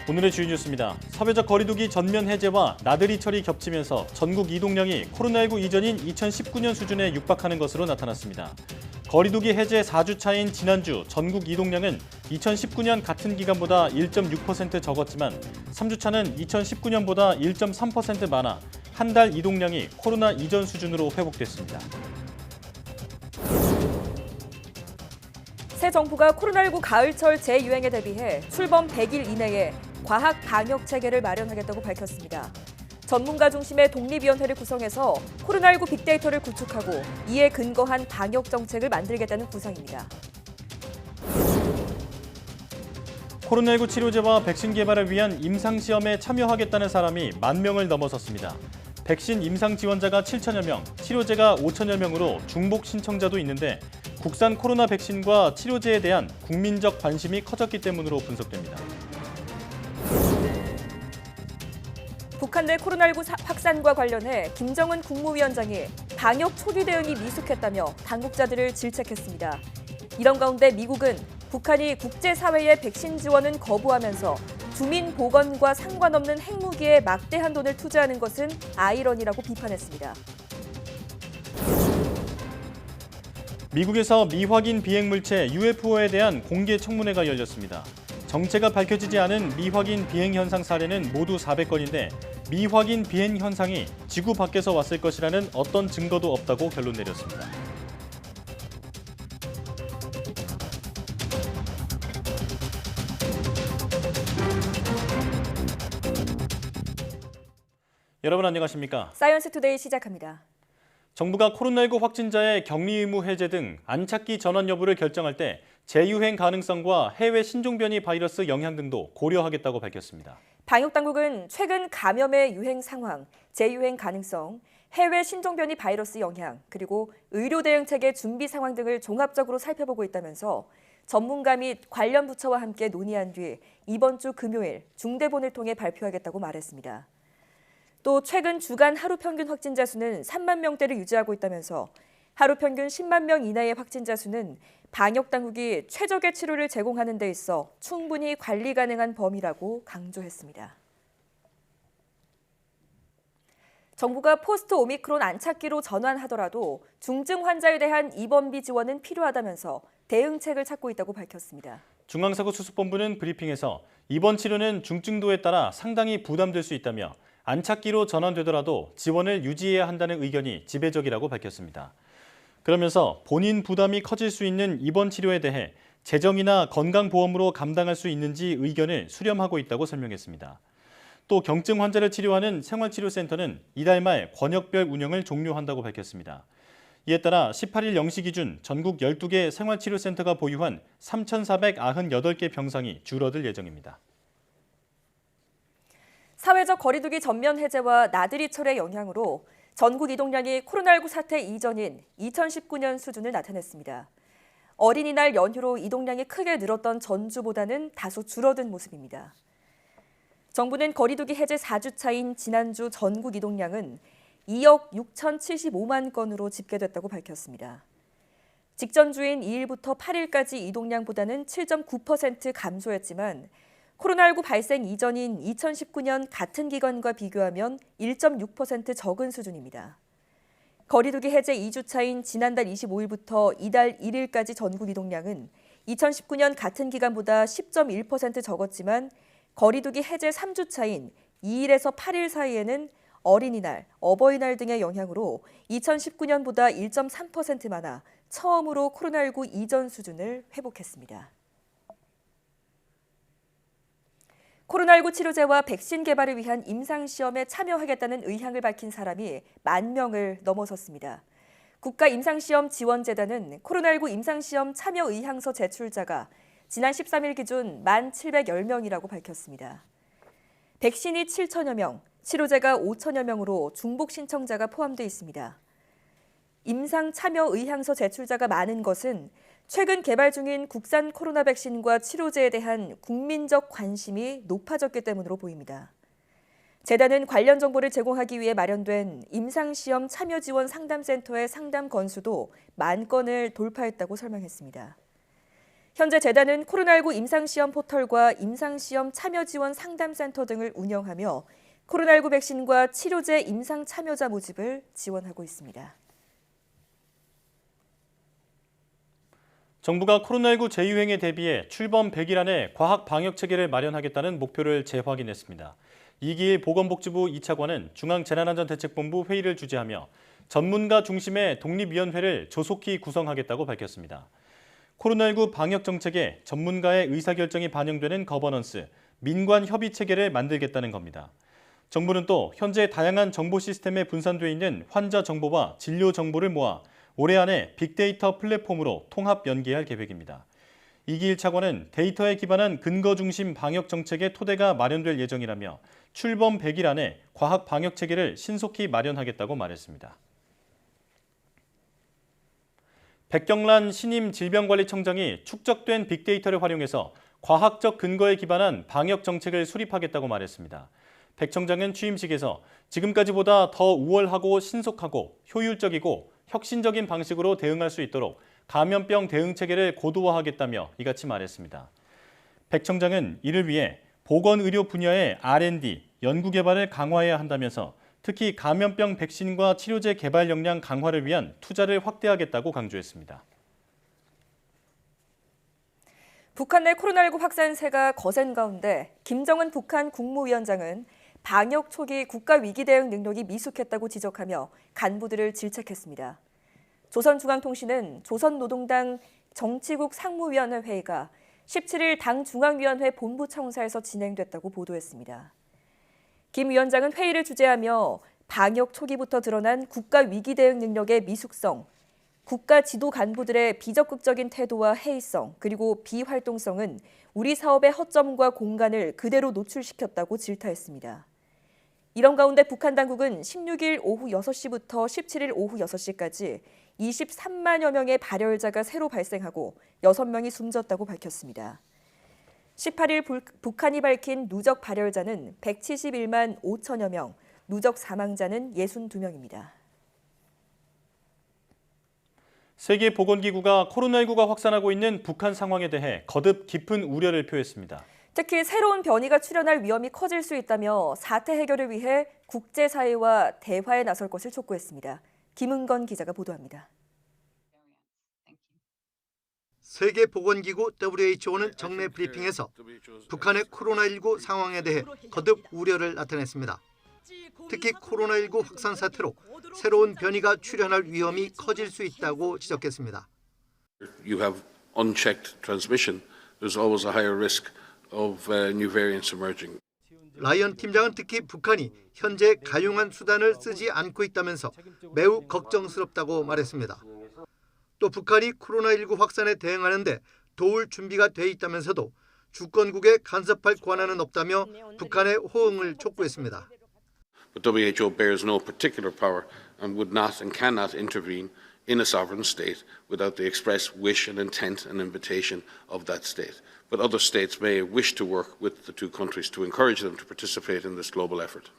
오늘의 주요 뉴스입니다. 사회적 거리두기 전면 해제와 나들이 철이 겹치면서 전국 이동량이 코로나19 이전인 2019년 수준에 육박하는 것으로 나타났습니다. 거리두기 해제 4주 차인 지난주 전국 이동량은 2019년 같은 기간보다 1.6% 적었지만 3주 차는 2019년보다 1.3% 많아 한 달 이동량이 코로나 이전 수준으로 회복됐습니다. 새 정부가 코로나19 가을철 재유행에 대비해 출범 100일 이내에 과학 방역 체계를 마련하겠다고 밝혔습니다. 전문가 중심의 독립위원회를 구성해서 코로나19 빅데이터를 구축하고 이에 근거한 방역 정책을 만들겠다는 구상입니다. 코로나19 치료제와 백신 개발을 위한 임상시험에 참여하겠다는 사람이 10,000명을 넘어섰습니다. 백신 임상 지원자가 7천여 명, 치료제가 5천여 명으로 중복 신청자도 있는데 국산 코로나 백신과 치료제에 대한 국민적 관심이 커졌기 때문으로 분석됩니다. 북한 내 코로나19 확산과 관련해 김정은 국무위원장이 방역 초기 대응이 미숙했다며 당국자들을 질책했습니다. 이런 가운데 미국은 북한이 국제사회의 백신 지원은 거부하면서 주민 보건과 상관없는 핵무기에 막대한 돈을 투자하는 것은 아이러니라고 비판했습니다. 미국에서 미확인 비행물체 UFO에 대한 공개 청문회가 열렸습니다. 정체가 밝혀지지 않은 미확인 비행 현상 사례는 모두 400건인데 미확인 비행 현상이 지구 밖에서 왔을 것이라는 어떤 증거도 없다고 결론 내렸습니다. 여러분 안녕하십니까? 사이언스 투데이 시작합니다. 정부가 코로나19 확진자의 격리 의무 해제 등 안착기 전환 여부를 결정할 때 재유행 가능성과 해외 신종변이 바이러스 영향 등도 고려하겠다고 밝혔습니다. 방역당국은 최근 감염의 유행 상황, 재유행 가능성, 해외 신종변이 바이러스 영향, 그리고 의료 대응체계 준비 상황 등을 종합적으로 살펴보고 있다면서 전문가 및 관련 부처와 함께 논의한 뒤 이번 주 금요일 중대본을 통해 발표하겠다고 말했습니다. 또 최근 주간 하루 평균 확진자 수는 3만 명대를 유지하고 있다면서 하루 평균 10만 명 이내의 확진자 수는 방역당국이 최적의 치료를 제공하는 데 있어 충분히 관리 가능한 범위라고 강조했습니다. 정부가 포스트 오미크론 안착기로 전환하더라도 중증 환자에 대한 입원비 지원은 필요하다면서 대응책을 찾고 있다고 밝혔습니다. 중앙사고수습본부는 브리핑에서 입원 치료는 중증도에 따라 상당히 부담될 수 있다며 안착기로 전환되더라도 지원을 유지해야 한다는 의견이 지배적이라고 밝혔습니다. 그러면서 본인 부담이 커질 수 있는 입원 치료에 대해 재정이나 건강보험으로 감당할 수 있는지 의견을 수렴하고 있다고 설명했습니다. 또 경증 환자를 치료하는 생활치료센터는 이달 말 권역별 운영을 종료한다고 밝혔습니다. 이에 따라 18일 0시 기준 전국 12개 생활치료센터가 보유한 3,498개 병상이 줄어들 예정입니다. 사회적 거리두기 전면 해제와 나들이 철의 영향으로 전국 이동량이 코로나19 사태 이전인 2019년 수준을 나타냈습니다. 어린이날 연휴로 이동량이 크게 늘었던 전주보다는 다소 줄어든 모습입니다. 정부는 거리두기 해제 4주 차인 지난주 전국 이동량은 2억 6,075만 건으로 집계됐다고 밝혔습니다. 직전 주인 2일부터 8일까지 이동량보다는 7.9% 감소했지만 코로나19 발생 이전인 2019년 같은 기간과 비교하면 1.6% 적은 수준입니다. 거리두기 해제 2주 차인 지난달 25일부터 이달 1일까지 전국 이동량은 2019년 같은 기간보다 10.1% 적었지만 거리두기 해제 3주 차인 2일에서 8일 사이에는 어린이날, 어버이날 등의 영향으로 2019년보다 1.3% 많아 처음으로 코로나19 이전 수준을 회복했습니다. 코로나19 치료제와 백신 개발을 위한 임상시험에 참여하겠다는 의향을 밝힌 사람이 10,000명을 넘어섰습니다. 국가임상시험지원재단은 코로나19 임상시험 참여 의향서 제출자가 지난 13일 기준 1,710명이라고 밝혔습니다. 백신이 7천여 명, 치료제가 5천여 명으로 중복 신청자가 포함되어 있습니다. 임상 참여 의향서 제출자가 많은 것은 최근 개발 중인 국산 코로나 백신과 치료제에 대한 국민적 관심이 높아졌기 때문으로 보입니다. 재단은 관련 정보를 제공하기 위해 마련된 임상시험 참여 지원 상담센터의 상담 건수도 10,000건을 돌파했다고 설명했습니다. 현재 재단은 코로나19 임상시험 포털과 임상시험 참여지원 상담센터 등을 운영하며 코로나19 백신과 치료제 임상 참여자 모집을 지원하고 있습니다. 정부가 코로나19 재유행에 대비해 출범 100일 안에 과학 방역 체계를 마련하겠다는 목표를 재확인했습니다. 이기일 보건복지부 2차관은 중앙재난안전대책본부 회의를 주재하며 전문가 중심의 독립위원회를 조속히 구성하겠다고 밝혔습니다. 코로나19 방역 정책에 전문가의 의사결정이 반영되는 거버넌스, 민관 협의 체계를 만들겠다는 겁니다. 정부는 또 현재 다양한 정보 시스템에 분산돼 있는 환자 정보와 진료 정보를 모아 올해 안에 빅데이터 플랫폼으로 통합 연계할 계획입니다. 이기일 차관은 데이터에 기반한 근거 중심 방역 정책의 토대가 마련될 예정이라며 출범 100일 안에 과학 방역 체계를 신속히 마련하겠다고 말했습니다. 백경란 신임 질병관리청장이 축적된 빅데이터를 활용해서 과학적 근거에 기반한 방역 정책을 수립하겠다고 말했습니다. 백 청장은 취임식에서 지금까지보다 더 우월하고 신속하고 효율적이고 혁신적인 방식으로 대응할 수 있도록 감염병 대응 체계를 고도화하겠다며 이같이 말했습니다. 백 청장은 이를 위해 보건의료 분야의 R&D, 연구개발을 강화해야 한다면서 특히 감염병 백신과 치료제 개발 역량 강화를 위한 투자를 확대하겠다고 강조했습니다. 북한 내 코로나19 확산세가 거센 가운데 김정은 북한 국무위원장은 방역 초기 국가 위기 대응 능력이 미숙했다고 지적하며 간부들을 질책했습니다. 조선중앙통신은 조선노동당 정치국 상무위원회 회의가 17일 당 중앙위원회 본부청사에서 진행됐다고 보도했습니다. 김 위원장은 회의를 주재하며 방역 초기부터 드러난 국가 위기 대응 능력의 미숙성, 국가 지도 간부들의 비적극적인 태도와 해이성, 그리고 비활동성은 우리 사업의 허점과 공간을 그대로 노출시켰다고 질타했습니다. 이런 가운데 북한 당국은 16일 오후 6시부터 17일 오후 6시까지 23만여 명의 발열자가 새로 발생하고 6명이 숨졌다고 밝혔습니다. 18일 북한이 밝힌 누적 발열자는 171만 5천여 명, 누적 사망자는 62명입니다. 세계보건기구가 코로나19가 확산하고 있는 북한 상황에 대해 거듭 깊은 우려를 표했습니다. 특히 새로운 변이가 출현할 위험이 커질 수 있다며 사태 해결을 위해 국제사회와 대화에 나설 것을 촉구했습니다. 김은건 기자가 보도합니다. 세계보건기구 WHO는 정례 브리핑에서 북한의 코로나19 상황에 대해 거듭 우려를 나타냈습니다. 특히 코로나19 확산 사태로 새로운 변이가 출현할 위험이 커질 수 있다고 지적했습니다. You have unchecked transmission. There's always a higher risk of new variants emerging. 라이언 팀장은 특히 북한이 현재 가용한 수단을 쓰지 않고 있다면서 매우 걱정스럽다고 말했습니다. 또 북한이 코로나19 확산에 대응하는데 도울 준비가 돼 있다면서도 주권국에 간섭할 권한은 없다며 북한의 호응을 촉구했습니다. But WHO bears no particular power and would not and cannot intervene in a sovereign state without the express wish and intent and invitation of that state. But other states may wish to work with the two countries to encourage them to participate in this global effort.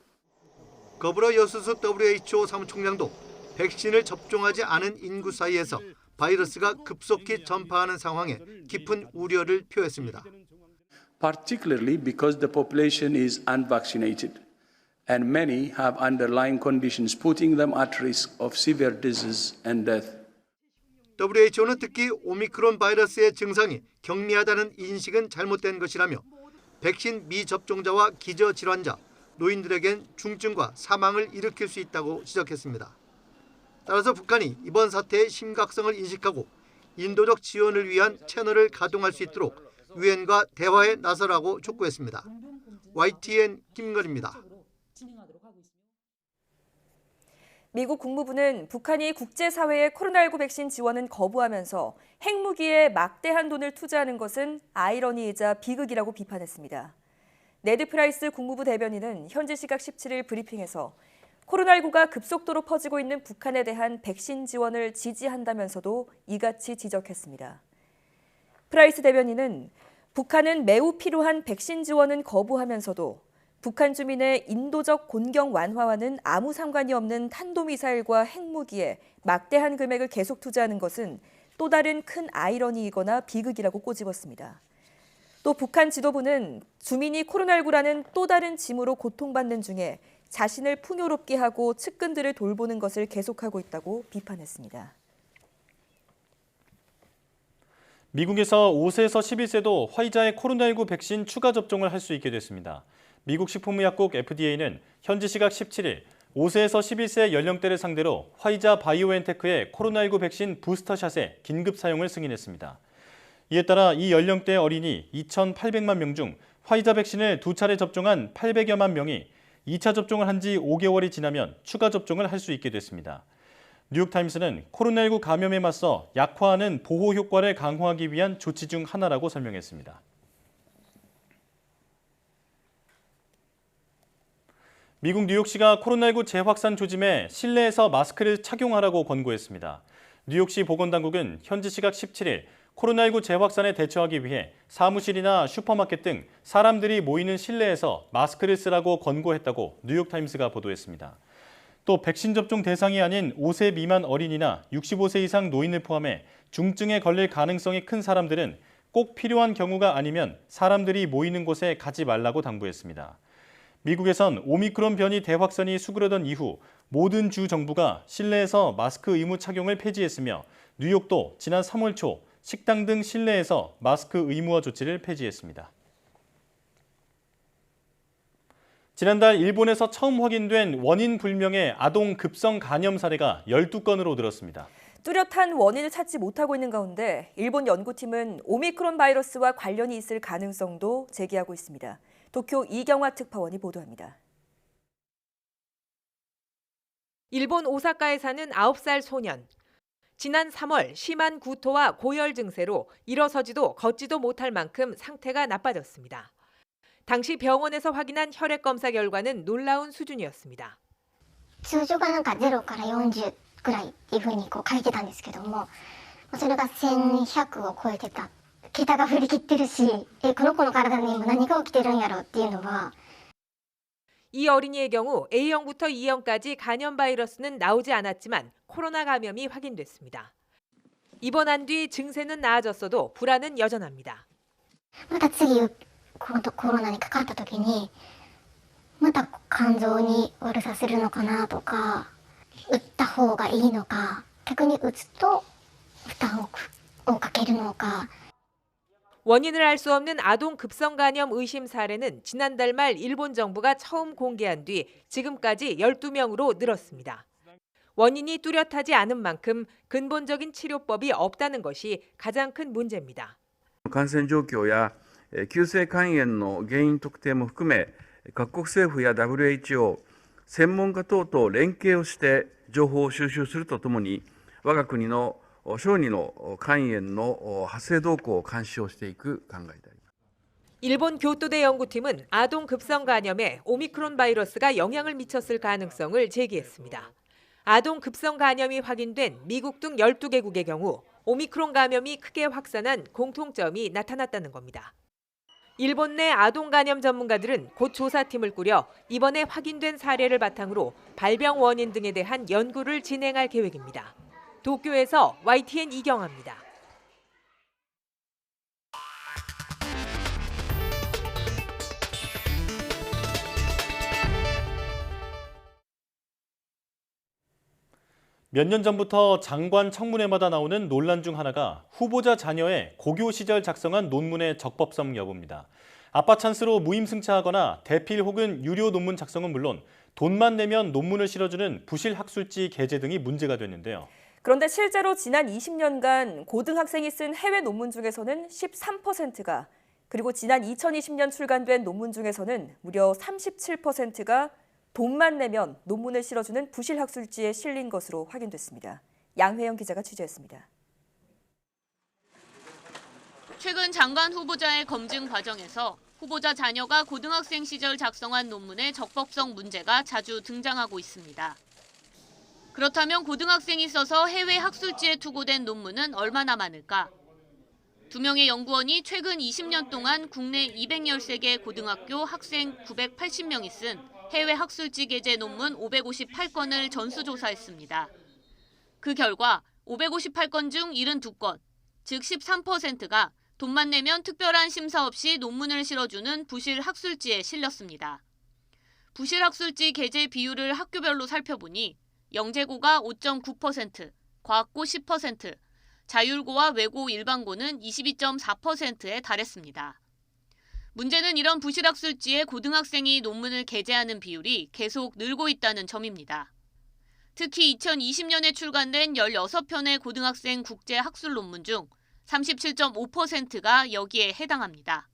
거브러 여수수 WHO 사무총장도 백신을 접종하지 않은 인구 사이에서 바이러스가 급속히 전파하는 상황에 깊은 우려를 표했습니다. Particularly because the population is unvaccinated and many have underlying conditions putting them at risk of severe disease and death. WHO는 특히 오미크론 바이러스의 증상이 경미하다는 인식은 잘못된 것이라며 백신 미접종자와 기저질환자, 노인들에겐 중증과 사망을 일으킬 수 있다고 지적했습니다. 따라서 북한이 이번 사태의 심각성을 인식하고 인도적 지원을 위한 채널을 가동할 수 있도록 유엔과 대화에 나서라고 촉구했습니다. YTN 김건입니다. 미국 국무부는 북한이 국제사회의 코로나19 백신 지원은 거부하면서 핵무기에 막대한 돈을 투자하는 것은 아이러니이자 비극이라고 비판했습니다. 네드 프라이스 국무부 대변인은 현지 시각 17일 브리핑에서 코로나19가 급속도로 퍼지고 있는 북한에 대한 백신 지원을 지지한다면서도 이같이 지적했습니다. 프라이스 대변인은 북한은 매우 필요한 백신 지원은 거부하면서도 북한 주민의 인도적 곤경 완화와는 아무 상관이 없는 탄도미사일과 핵무기에 막대한 금액을 계속 투자하는 것은 또 다른 큰 아이러니이거나 비극이라고 꼬집었습니다. 또 북한 지도부는 주민이 코로나19라는 또 다른 짐으로 고통받는 중에 자신을 풍요롭게 하고 측근들을 돌보는 것을 계속하고 있다고 비판했습니다. 미국에서 5세에서 11세도 화이자의 코로나19 백신 추가 접종을 할 수 있게 됐습니다. 미국 식품의약국 FDA는 현지 시각 17일 5세에서 11세 연령대를 상대로 화이자 바이오엔테크의 코로나19 백신 부스터샷의 긴급 사용을 승인했습니다. 이에 따라 이 연령대 어린이 2,800만 명 중 화이자 백신을 2차례 접종한 800여만 명이 2차 접종을 한 지 5개월이 지나면 추가 접종을 할 수 있게 됐습니다. 뉴욕타임스는 코로나19 감염에 맞서 약화하는 보호 효과를 강화하기 위한 조치 중 하나라고 설명했습니다. 미국 뉴욕시가 코로나19 재확산 조짐에 실내에서 마스크를 착용하라고 권고했습니다. 뉴욕시 보건당국은 현지 시각 17일 코로나19 재확산에 대처하기 위해 사무실이나 슈퍼마켓 등 사람들이 모이는 실내에서 마스크를 쓰라고 권고했다고 뉴욕타임스가 보도했습니다. 또 백신 접종 대상이 아닌 5세 미만 어린이나 65세 이상 노인을 포함해 중증에 걸릴 가능성이 큰 사람들은 꼭 필요한 경우가 아니면 사람들이 모이는 곳에 가지 말라고 당부했습니다. 미국에선 오미크론 변이 대확산이 수그러던 이후 모든 주 정부가 실내에서 마스크 의무 착용을 폐지했으며 뉴욕도 지난 3월 초 식당 등 실내에서 마스크 의무화 조치를 폐지했습니다. 지난달 일본에서 처음 확인된 원인 불명의 아동 급성 간염 사례가 12건으로 늘었습니다. 뚜렷한 원인을 찾지 못하고 있는 가운데 일본 연구팀은 오미크론 바이러스와 관련이 있을 가능성도 제기하고 있습니다. 도쿄 이경화 특파원이 보도합니다. 일본 오사카에 사는 9살 소년. 지난 3월 심한 구토와 고열 증세로 일어서지도 걷지도 못할 만큼 상태가 나빠졌습니다. 당시 병원에서 확인한 혈액 검사 결과는 놀라운 수준이었습니다. 通常がなんか0から40くらいっていうふうに書いてたんですけども、それが1100を超えてた。桁が振り切ってるし、この子の体に今何が起きてるんやろうっていうのは。 이 어린이의 경우 A형부터 E형까지 간염 바이러스는 나오지 않았지만 코로나 감염이 확인됐습니다. 입원한 뒤 증세는 나아졌어도 불안은 여전합니다. また次コロナにかかった時にまた肝臓に悪さするのかなとか、打った方がいいのか、逆に打つと負担をかけるのか。 원인을 알 수 없는 아동 급성 간염 의심 사례는 지난달 말 일본 정부가 처음 공개한 뒤 지금까지 12명으로 늘었습니다. 원인이 뚜렷하지 않은 만큼 근본적인 치료법이 없다는 것이 가장 큰 문제입니다. 感染状況や急性肝炎の原因特定も含め、各国政府や WHO、専門家等と連携をして情報を収集するとともに、我が国の小児の肝炎の発生動向を監視をしていく考えであります。 일본 교토대 연구팀은 아동 급성 간염에 오미크론 바이러스가 영향을 미쳤을 가능성을 제기했습니다. 아동 급성 간염이 확인된 미국 등 12개국의 경우 오미크론 감염이 크게 확산한 공통점이 나타났다는 겁니다. 일본 내 아동 간염 전문가들은 곧 조사팀을 꾸려 이번에 확인된 사례를 바탕으로 발병 원인 등에 대한 연구를 진행할 계획입니다. 도쿄에서 YTN 이경화입니다. 몇 년 전부터 장관 청문회마다 나오는 논란 중 하나가 후보자 자녀의 고교 시절 작성한 논문의 적법성 여부입니다. 아빠 찬스로 무임승차하거나 대필 혹은 유료 논문 작성은 물론 돈만 내면 논문을 실어주는 부실 학술지 게재 등이 문제가 됐는데요. 그런데 실제로 지난 20년간 고등학생이 쓴 해외 논문 중에서는 13%가, 그리고 지난 2020년 출간된 논문 중에서는 무려 37%가 돈만 내면 논문을 실어주는 부실 학술지에 실린 것으로 확인됐습니다. 양회영 기자가 취재했습니다. 최근 장관 후보자의 검증 과정에서 후보자 자녀가 고등학생 시절 작성한 논문의 적법성 문제가 자주 등장하고 있습니다. 그렇다면 고등학생이 써서 해외 학술지에 투고된 논문은 얼마나 많을까? 두 명의 연구원이 최근 20년 동안 국내 213개 고등학교 학생 980명이 쓴 해외 학술지 게재 논문 558건을 전수조사했습니다. 그 결과 558건 중 72건, 즉 13%가 돈만 내면 특별한 심사 없이 논문을 실어주는 부실 학술지에 실렸습니다. 부실 학술지 게재 비율을 학교별로 살펴보니 영재고가 5.9%, 과학고 10%, 자율고와 외고 일반고는 22.4%에 달했습니다. 문제는 이런 부실 학술지에 고등학생이 논문을 게재하는 비율이 계속 늘고 있다는 점입니다. 특히 2020년에 출간된 16편의 고등학생 국제 학술 논문 중 37.5%가 여기에 해당합니다.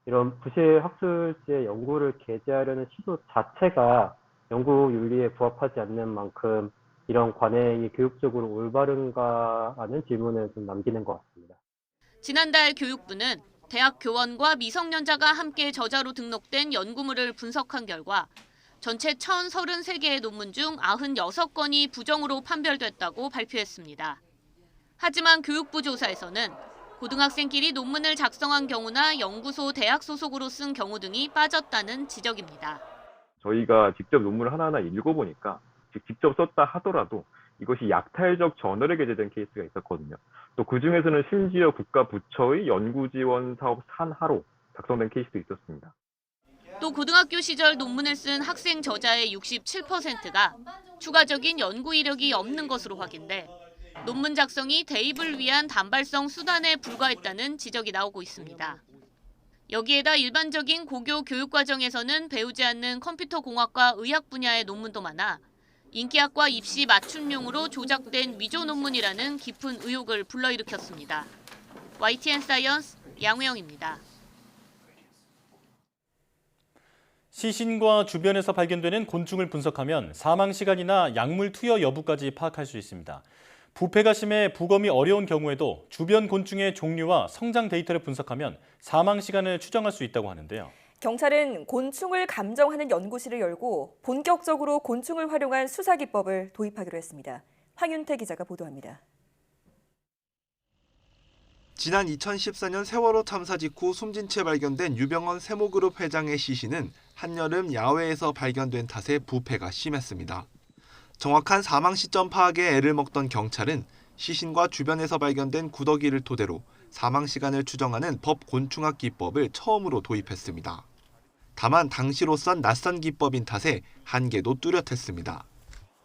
이런 부실 학술지에 연구를 게재하려는 시도 자체가 연구 윤리에 부합하지 않는 만큼 이런 관행이 교육적으로 올바른가 하는 질문을 좀 남기는 것 같습니다. 지난달 교육부는 대학 교원과 미성년자가 함께 저자로 등록된 연구물을 분석한 결과 전체 1,033개의 논문 중 96건이 부정으로 판별됐다고 발표했습니다. 하지만 교육부 조사에서는 고등학생끼리 논문을 작성한 경우나 연구소 대학 소속으로 쓴 경우 등이 빠졌다는 지적입니다. 저희가 직접 논문을 하나하나 읽어보니까 직접 썼다 하더라도 이것이 약탈적 저널에 게재된 케이스가 있었거든요. 또 그중에서는 심지어 국가 부처의 연구 지원 사업 산하로 작성된 케이스도 있었습니다. 또 고등학교 시절 논문을 쓴 학생 저자의 67%가 추가적인 연구 이력이 없는 것으로 확인돼 논문 작성이 대입을 위한 단발성 수단에 불과했다는 지적이 나오고 있습니다. 여기에다 일반적인 고교 교육과정에서는 배우지 않는 컴퓨터공학과 의학 분야의 논문도 많아 인기학과 입시 맞춤용으로 조작된 위조 논문이라는 깊은 의혹을 불러일으켰습니다. YTN 사이언스 양우영입니다. 시신과 주변에서 발견되는 곤충을 분석하면 사망 시간이나 약물 투여 여부까지 파악할 수 있습니다. 부패가 심해 부검이 어려운 경우에도 주변 곤충의 종류와 성장 데이터를 분석하면 사망 시간을 추정할 수 있다고 하는데요. 경찰은 곤충을 감정하는 연구실을 열고 본격적으로 곤충을 활용한 수사 기법을 도입하기로 했습니다. 황윤태 기자가 보도합니다. 지난 2014년 세월호 참사 직후 숨진 채 발견된 유병헌 세모그룹 회장의 시신은 한여름 야외에서 발견된 탓에 부패가 심했습니다. 정확한 사망 시점 파악에 애를 먹던 경찰은 시신과 주변에서 발견된 구더기를 토대로 사망 시간을 추정하는 법곤충학 기법을 처음으로 도입했습니다. 다만 당시로선 낯선 기법인 탓에 한계도 뚜렷했습니다.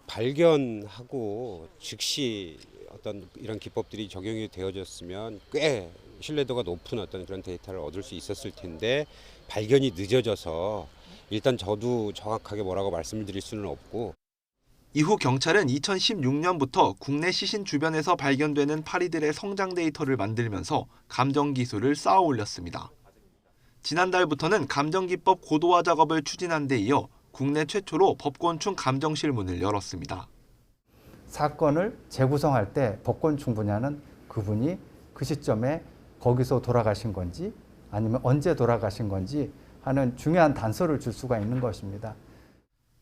발견하고 즉시 어떤 이런 기법들이 적용이 되어졌으면 꽤 신뢰도가 높은 어떤 그런 데이터를 얻을 수 있었을 텐데 발견이 늦어져서 일단 저도 정확하게 뭐라고 말씀을 드릴 수는 없고. 이후 경찰은 2016년부터 국내 시신 주변에서 발견되는 파리들의 성장 데이터를 만들면서 감정 기술을 쌓아 올렸습니다. 지난달부터는 감정기법 고도화 작업을 추진한 데 이어 국내 최초로 법곤충 감정실 문을 열었습니다. 사건을 재구성할 때 법곤충 분야는 그분이 그 시점에 거기서 돌아가신 건지 아니면 언제 돌아가신 건지 하는 중요한 단서를 줄 수가 있는 것입니다.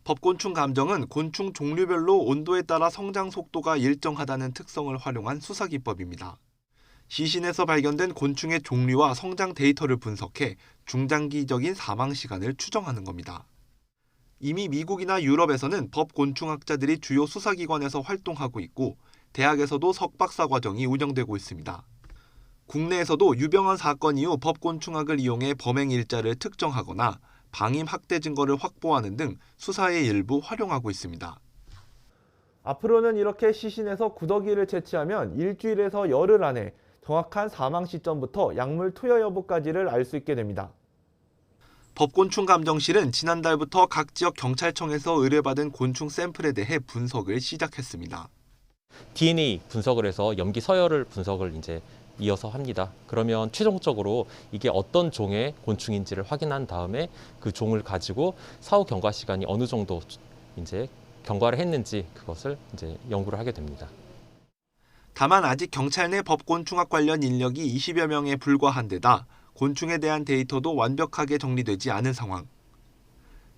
법곤충 감정은 곤충 종류별로 온도에 따라 성장 속도가 일정하다는 특성을 활용한 수사 기법입니다. 시신에서 발견된 곤충의 종류와 성장 데이터를 분석해 중장기적인 사망 시간을 추정하는 겁니다. 이미 미국이나 유럽에서는 법곤충학자들이 주요 수사기관에서 활동하고 있고 대학에서도 석박사 과정이 운영되고 있습니다. 국내에서도 유병헌 사건 이후 법곤충학을 이용해 범행 일자를 특정하거나 방임 학대 증거를 확보하는 등 수사의 일부 활용하고 있습니다. 앞으로는 이렇게 시신에서 구더기를 채취하면 일주일에서 열흘 안에 정확한 사망 시점부터 약물 투여 여부까지를 알 수 있게 됩니다. 법곤충 감정실은 지난달부터 각 지역 경찰청에서 의뢰받은 곤충 샘플에 대해 분석을 시작했습니다. DNA 분석을 해서 염기 서열을 분석을 이제 이어서 합니다. 그러면 최종적으로 이게 어떤 종의 곤충인지를 확인한 다음에 그 종을 가지고 사후 경과 시간이 어느 정도 이제 경과를 했는지 그것을 이제 연구를 하게 됩니다. 다만 아직 경찰 내 법곤충학 관련 인력이 20여 명에 불과한 데다 곤충에 대한 데이터도 완벽하게 정리되지 않은 상황.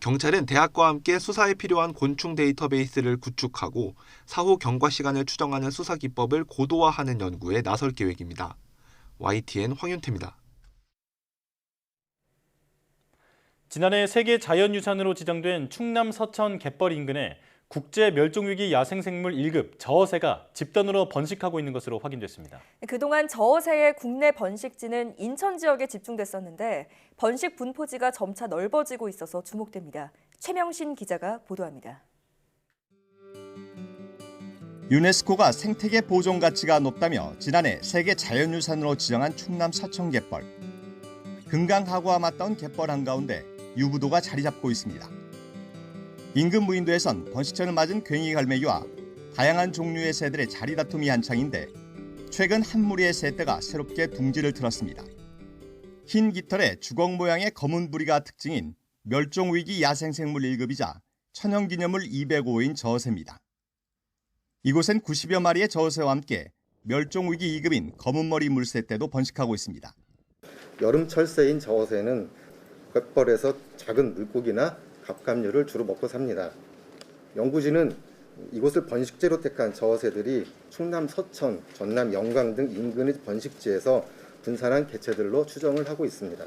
경찰은 대학과 함께 수사에 필요한 곤충 데이터베이스를 구축하고 사후 경과 시간을 추정하는 수사 기법을 고도화하는 연구에 나설 계획입니다. YTN 황윤태입니다. 지난해 세계 자연유산으로 지정된 충남 서천 갯벌 인근에 국제멸종위기 야생생물 1급 저어새가 집단으로 번식하고 있는 것으로 확인됐습니다. 그동안 저어새의 국내 번식지는 인천 지역에 집중됐었는데 번식 분포지가 점차 넓어지고 있어서 주목됩니다. 최명신 기자가 보도합니다. 유네스코가 생태계 보존 가치가 높다며 지난해 세계 자연유산으로 지정한 충남 서천갯벌. 금강하구와 맞닿은 갯벌 한가운데 유부도가 자리 잡고 있습니다. 인근 무인도에선 번식철을 맞은 괭이 갈매기와 다양한 종류의 새들의 자리 다툼이 한창인데 최근 한 무리의 새떼가 새롭게 둥지를 틀었습니다. 흰 깃털에 주걱 모양의 검은 부리가 특징인 멸종위기 야생생물 1급이자 천연기념물 205호인 저어새입니다. 이곳엔 90여 마리의 저어새와 함께 멸종위기 2급인 검은머리 물새떼도 번식하고 있습니다. 여름철새인 저어새는 갯벌에서 작은 물고기나 갑각류를 주로 먹고 삽니다. 연구진은 이곳을 번식지로 택한 저어새들이 충남 서천, 전남 영광 등 인근의 번식지에서 분산한 개체들로 추정을 하고 있습니다.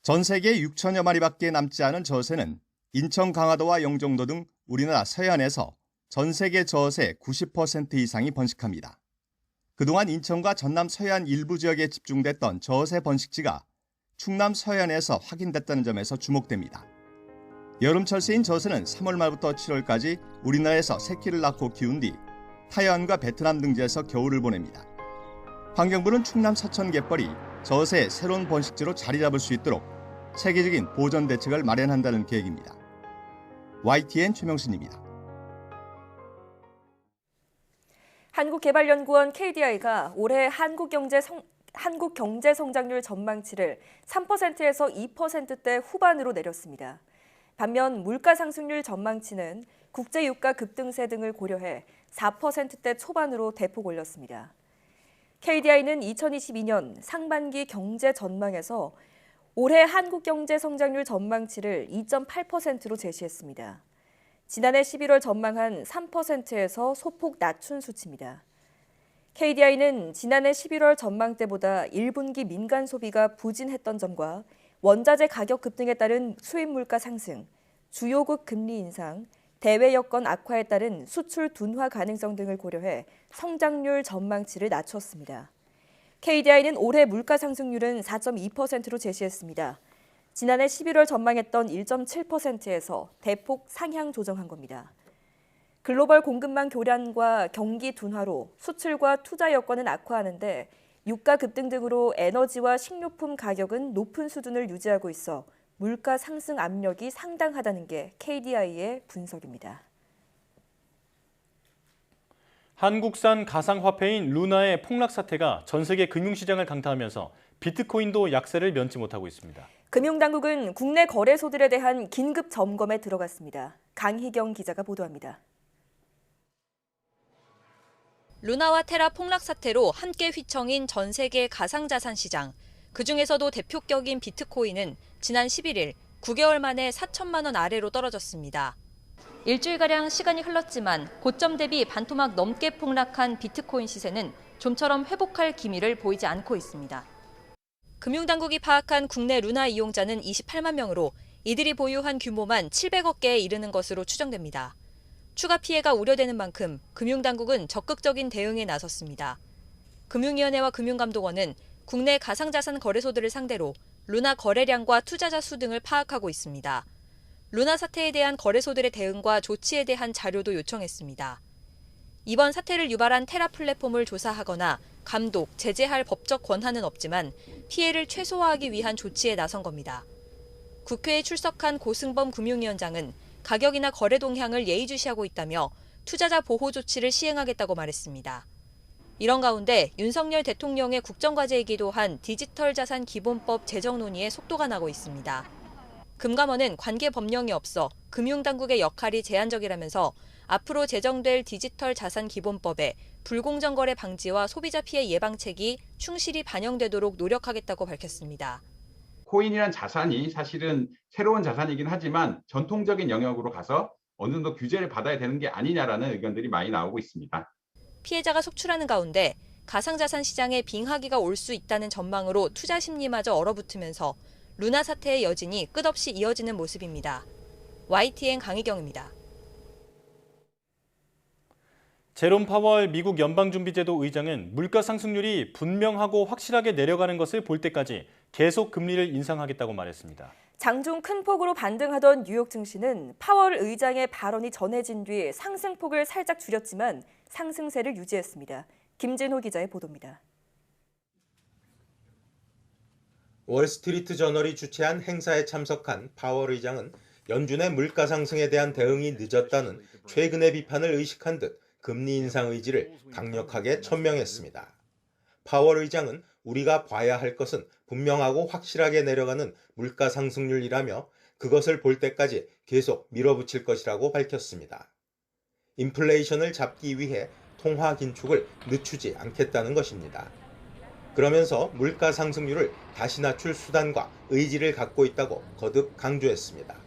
전 세계 6천여 마리밖에 남지 않은 저어새는 인천 강화도와 영종도 등 우리나라 서해안에서 전 세계 저어새 90% 이상이 번식합니다. 그동안 인천과 전남 서해안 일부 지역에 집중됐던 저어새 번식지가 충남 서해안에서 확인됐다는 점에서 주목됩니다. 여름철새인 저어새는 3월 말부터 7월까지 우리나라에서 새끼를 낳고 키운 뒤 타이완과 베트남 등지에서 겨울을 보냅니다. 환경부는 충남 서천 갯벌이 저어새의 새로운 번식지로 자리 잡을 수 있도록 체계적인 보전 대책을 마련한다는 계획입니다. YTN 최명신입니다. 한국개발연구원 KDI가 올해 한국 경제 성장률 전망치를 3%에서 2%대 후반으로 내렸습니다. 반면 물가 상승률 전망치는 국제 유가 급등세 등을 고려해 4%대 초반으로 대폭 올렸습니다. KDI는 2022년 상반기 경제 전망에서 올해 한국 경제 성장률 전망치를 2.8%로 제시했습니다. 지난해 11월 전망한 3%에서 소폭 낮춘 수치입니다. KDI는 지난해 11월 전망 때보다 1분기 민간 소비가 부진했던 점과 원자재 가격 급등에 따른 수입 물가 상승, 주요국 금리 인상, 대외 여건 악화에 따른 수출 둔화 가능성 등을 고려해 성장률 전망치를 낮췄습니다. KDI는 올해 물가 상승률은 4.2%로 제시했습니다. 지난해 11월 전망했던 1.7%에서 대폭 상향 조정한 겁니다. 글로벌 공급망 교란과 경기 둔화로 수출과 투자 여건은 악화하는데 유가 급등 등으로 에너지와 식료품 가격은 높은 수준을 유지하고 있어 물가 상승 압력이 상당하다는 게 KDI의 분석입니다. 한국산 가상화폐인 루나의 폭락 사태가 전 세계 금융시장을 강타하면서 비트코인도 약세를 면치 못하고 있습니다. 금융당국은 국내 거래소들에 대한 긴급 점검에 들어갔습니다. 강희경 기자가 보도합니다. 루나와 테라 폭락 사태로 함께 휘청인 전 세계 가상자산 시장. 그중에서도 대표격인 비트코인은 지난 11일 9개월 만에 4천만 원 아래로 떨어졌습니다. 일주일가량 시간이 흘렀지만 고점 대비 반토막 넘게 폭락한 비트코인 시세는 좀처럼 회복할 기미를 보이지 않고 있습니다. 금융당국이 파악한 국내 루나 이용자는 28만 명으로 이들이 보유한 규모만 700억 개에 이르는 것으로 추정됩니다. 추가 피해가 우려되는 만큼 금융당국은 적극적인 대응에 나섰습니다. 금융위원회와 금융감독원은 국내 가상자산 거래소들을 상대로 루나 거래량과 투자자 수 등을 파악하고 있습니다. 루나 사태에 대한 거래소들의 대응과 조치에 대한 자료도 요청했습니다. 이번 사태를 유발한 테라 플랫폼을 조사하거나 감독, 제재할 법적 권한은 없지만 피해를 최소화하기 위한 조치에 나선 겁니다. 국회에 출석한 고승범 금융위원장은 가격이나 거래 동향을 예의주시하고 있다며 투자자 보호 조치를 시행하겠다고 말했습니다. 이런 가운데 윤석열 대통령의 국정과제이기도 한 디지털 자산 기본법 제정 논의에 속도가 나고 있습니다. 금감원은 관계 법령이 없어 금융당국의 역할이 제한적이라면서 앞으로 제정될 디지털 자산 기본법에 불공정 거래 방지와 소비자 피해 예방책이 충실히 반영되도록 노력하겠다고 밝혔습니다. 코인이란 자산이 사실은 새로운 자산이긴 하지만 전통적인 영역으로 가서 어느 정도 규제를 받아야 되는 게 아니냐라는 의견들이 많이 나오고 있습니다. 피해자가 속출하는 가운데 가상자산 시장에 빙하기가 올 수 있다는 전망으로 투자 심리마저 얼어붙으면서 루나 사태의 여진이 끝없이 이어지는 모습입니다. YTN 강희경입니다. 제롬 파월 미국 연방준비제도 의장은 물가 상승률이 분명하고 확실하게 내려가는 것을 볼 때까지 계속 금리를 인상하겠다고 말했습니다. 장중 큰 폭으로 반등하던 뉴욕 증시는 파월 의장의 발언이 전해진 뒤 상승폭을 살짝 줄였지만 상승세를 유지했습니다. 김진호 기자의 보도입니다. 월스트리트 저널이 주최한 행사에 참석한 파월 의장은 연준의 물가 상승에 대한 대응이 늦었다는 최근의 비판을 의식한 듯 금리 인상 의지를 강력하게 천명했습니다. 파월 의장은 우리가 봐야 할 것은 분명하고 확실하게 내려가는 물가 상승률이라며 그것을 볼 때까지 계속 밀어붙일 것이라고 밝혔습니다. 인플레이션을 잡기 위해 통화 긴축을 늦추지 않겠다는 것입니다. 그러면서 물가 상승률을 다시 낮출 수단과 의지를 갖고 있다고 거듭 강조했습니다.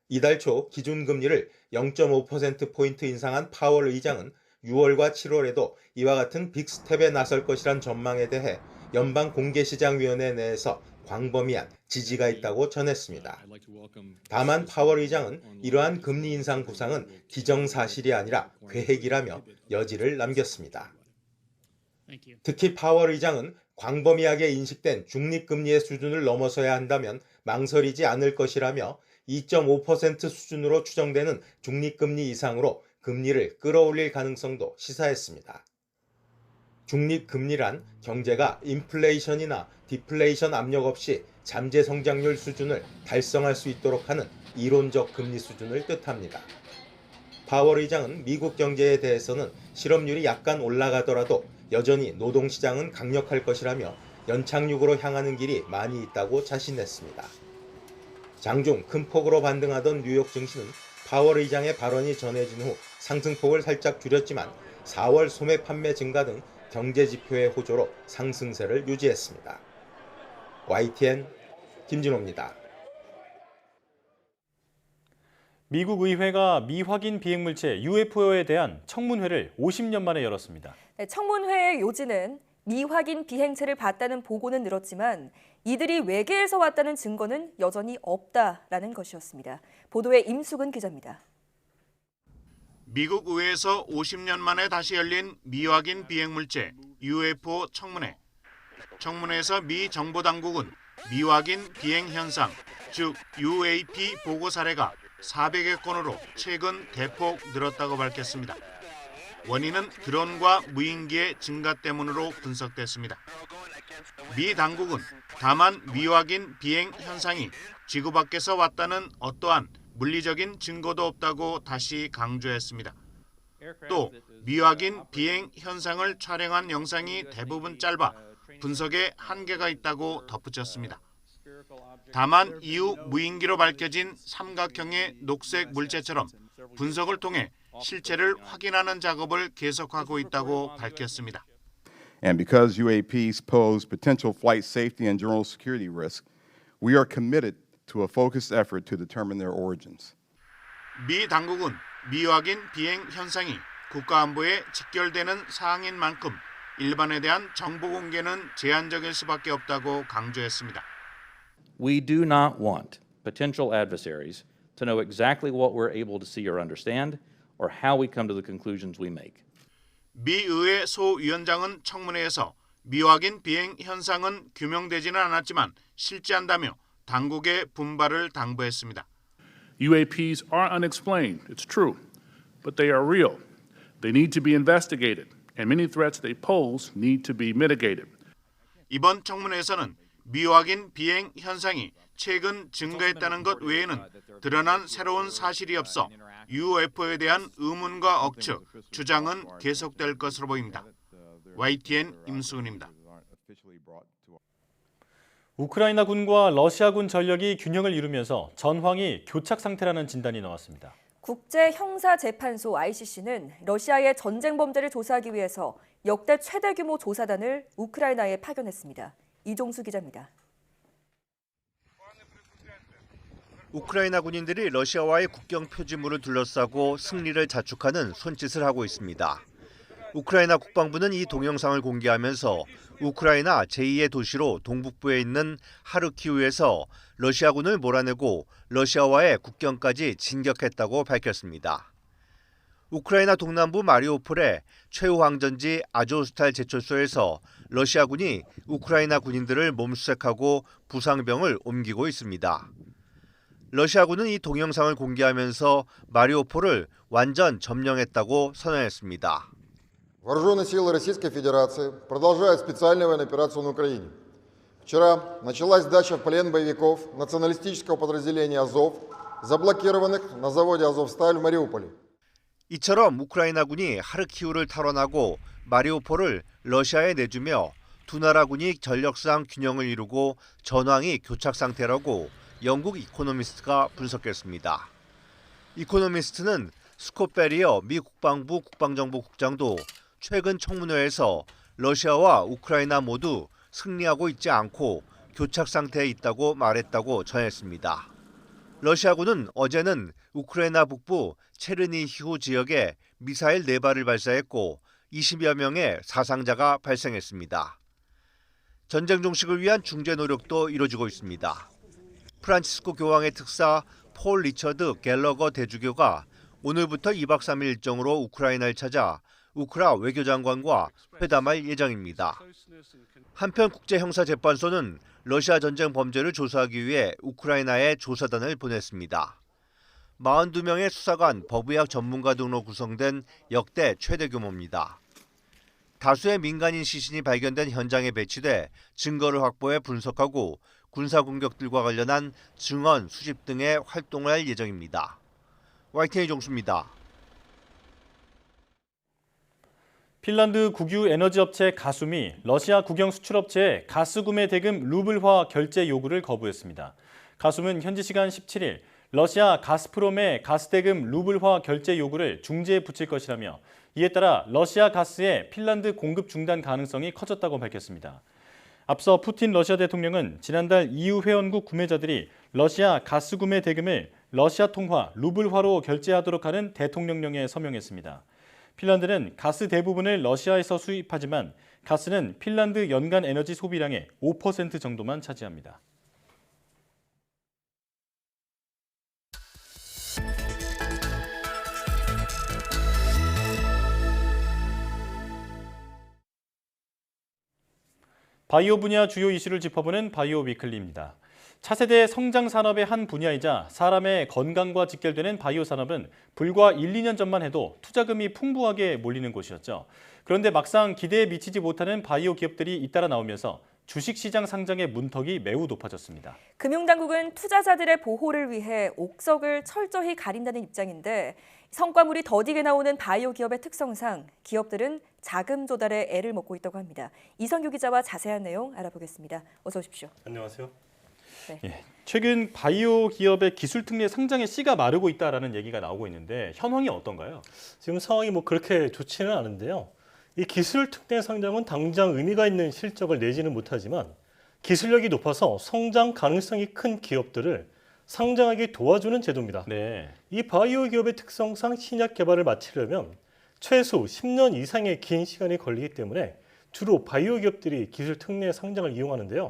이달 초 기준금리를 0.5%포인트 인상한 파월 의장은 6월과 7월에도 이와 같은 빅스텝에 나설 것이란 전망에 대해 연방공개시장위원회 내에서 광범위한 지지가 있다고 전했습니다. 다만 파월 의장은 이러한 금리 인상 구상은 기정사실이 아니라 계획이라며 여지를 남겼습니다. 특히 파월 의장은 광범위하게 인식된 중립금리의 수준을 넘어서야 한다면 망설이지 않을 것이라며 2.5% 수준으로 추정되는 중립금리 이상으로 금리를 끌어올릴 가능성도 시사했습니다. 중립금리란 경제가 인플레이션이나 디플레이션 압력 없이 잠재 성장률 수준을 달성할 수 있도록 하는 이론적 금리 수준을 뜻합니다. 파월 의장은 미국 경제에 대해서는 실업률이 약간 올라가더라도 여전히 노동시장은 강력할 것이라며 연착륙으로 향하는 길이 많이 있다고 자신했습니다. 장중 큰 폭으로 반등하던 뉴욕 증시는 파월 의장의 발언이 전해진 후 상승폭을 살짝 줄였지만 4월 소매 판매 증가 등 경제 지표의 호조로 상승세를 유지했습니다. YTN 김진호입니다. 미국 의회가 미확인 비행물체 UFO에 대한 청문회를 50년 만에 열었습니다. 청문회의 요지는 미확인 비행체를 봤다는 보고는 늘었지만 이들이 외계에서 왔다는 증거는 여전히 없다라는 것이었습니다. 보도에 임수근 기자입니다. 미국 의회에서 50년 만에 다시 열린 미확인 비행물체 UFO 청문회. 청문회에서 미 정보당국은 미확인 비행 현상, 즉 UAP 보고 사례가 400여 건으로 최근 대폭 늘었다고 밝혔습니다. 원인은 드론과 무인기의 증가 때문으로 분석됐습니다. 미 당국은 다만 미확인 비행 현상이 지구 밖에서 왔다는 어떠한 물리적인 증거도 없다고 다시 강조했습니다. 또 미확인 비행 현상을 촬영한 영상이 대부분 짧아 분석에 한계가 있다고 덧붙였습니다. 다만 이후 무인기로 밝혀진 삼각형의 녹색 물체처럼 분석을 통해 실체를 확인하는 작업을 계속하고 있다고 밝혔습니다. And because UAPs pose potential flight safety and general security risk, we are committed to a focused effort to determine their origins. 미 당국은 미확인 비행 현상이 국가안보에 직결되는 사항인 만큼 일반에 대한 정보 공개는 제한적일 수밖에 없다고 강조했습니다. We do not want potential adversaries to know exactly what we're able to see or understand or how we come to the conclusions we make. 미 의회 소위원장은 청문회에서 미확인 비행 현상은 규명되지는 않았지만 실제한다며 당국의 분발을 당부했습니다. UAPs are unexplained, it's true, but they are real. They need to be investigated, and many threats they pose need to be mitigated. 이번 청문회에서는 미확인 비행 현상이 최근 증가했다는 것 외에는 드러난 새로운 사실이 없어 UFO에 대한 의문과 억측, 주장은 계속될 것으로 보입니다. YTN 임수근입니다. 우크라이나군과 러시아군 전력이 균형을 이루면서 전황이 교착 상태라는 진단이 나왔습니다. 국제형사재판소 ICC는 러시아의 전쟁 범죄를 조사하기 위해서 역대 최대 규모 조사단을 우크라이나에 파견했습니다. 이종수 기자입니다. 우크라이나 군인들이 러시아와의 국경 표지물을 둘러싸고 승리를 자축하는 손짓을 하고 있습니다. 우크라이나 국방부는 이 동영상을 공개하면서 우크라이나 제2의 도시로 동북부에 있는 하르키우에서 러시아군을 몰아내고 러시아와의 국경까지 진격했다고 밝혔습니다. 우크라이나 동남부 마리우폴의 최후 항전지 아조스탈 제철소에서 러시아군이 우크라이나 군인들을 몸수색하고 부상병을 옮기고 있습니다. 러시아군은 이 동영상을 공개하면서 마리우폴을 완전 점령했다고 선언했습니다. Вооруженные силы Российской Федерации продолжают специальную военную операцию на Украине. Вчера началась сдача в плен боевиков националистического подразделения «Азов», заблокированных на заводе «Азовсталь» в Мариуполе. 이처럼 우크라이나군이 하르키우를 탈환하고 마리우폴을 러시아에 내주며 두 나라군이 전력상 균형을 이루고 전황이 교착 상태라고 영국 이코노미스트가 분석했습니다. 이코노미스트는 스콧 베리어 미 국방부 국방정보국장도 최근 청문회에서 러시아와 우크라이나 모두 승리하고 있지 않고 교착 상태에 있다고 말했다고 전했습니다. 러시아군은 어제는 우크라이나 북부 체르니히우 지역에 미사일 4발을 발사했고 20여 명의 사상자가 발생했습니다. 전쟁 종식을 위한 중재 노력도 이루어지고 있습니다. 프란치스코 교황의 특사 폴 리처드 갤러거 대주교가 오늘부터 2박 3일 일정으로 우크라이나를 찾아 우크라 외교장관과 회담할 예정입니다. 한편 국제형사재판소는 러시아 전쟁 범죄를 조사하기 위해 우크라이나에 조사단을 보냈습니다. 42명의 수사관, 법의학 전문가 등으로 구성된 역대 최대 규모입니다. 다수의 민간인 시신이 발견된 현장에 배치돼 증거를 확보해 분석하고 군사 공격들과 관련한 증언 수집 등의 활동을 할 예정입니다. YTN 정수입니다. 핀란드 국유 에너지 업체 가숨이 러시아 국영 수출업체의 가스 구매 대금 루블화 결제 요구를 거부했습니다. 가숨은 현지 시간 17일 러시아 가스프롬의 가스 대금 루블화 결제 요구를 중재에 붙일 것이라며 이에 따라 러시아 가스의 핀란드 공급 중단 가능성이 커졌다고 밝혔습니다. 앞서 푸틴 러시아 대통령은 지난달 EU 회원국 구매자들이 러시아 가스 구매 대금을 러시아 통화 루블화로 결제하도록 하는 대통령령에 서명했습니다. 핀란드는 가스 대부분을 러시아에서 수입하지만 가스는 핀란드 연간 에너지 소비량의 5% 정도만 차지합니다. 바이오 분야 주요 이슈를 짚어보는 바이오 위클리입니다. 차세대 성장 산업의 한 분야이자 사람의 건강과 직결되는 바이오 산업은 불과 1, 2년 전만 해도 투자금이 풍부하게 몰리는 곳이었죠. 그런데 막상 기대에 미치지 못하는 바이오 기업들이 잇따라 나오면서 주식시장 상장의 문턱이 매우 높아졌습니다. 금융당국은 투자자들의 보호를 위해 옥석을 철저히 가린다는 입장인데 성과물이 더디게 나오는 바이오 기업의 특성상 기업들은 자금 조달에 애를 먹고 있다고 합니다. 이성규 기자와 자세한 내용 알아보겠습니다. 어서 오십시오. 안녕하세요. 네. 최근 바이오 기업의 기술 특례 상장의 씨가 마르고 있다라는 얘기가 나오고 있는데 현황이 어떤가요? 지금 상황이 그렇게 좋지는 않은데요. 이 기술 특례 상장은 당장 의미가 있는 실적을 내지는 못하지만 기술력이 높아서 성장 가능성이 큰 기업들을 상장하게 도와주는 제도입니다. 네. 이 바이오 기업의 특성상 신약 개발을 마치려면 최소 10년 이상의 긴 시간이 걸리기 때문에 주로 바이오 기업들이 기술 특례 상장을 이용하는데요.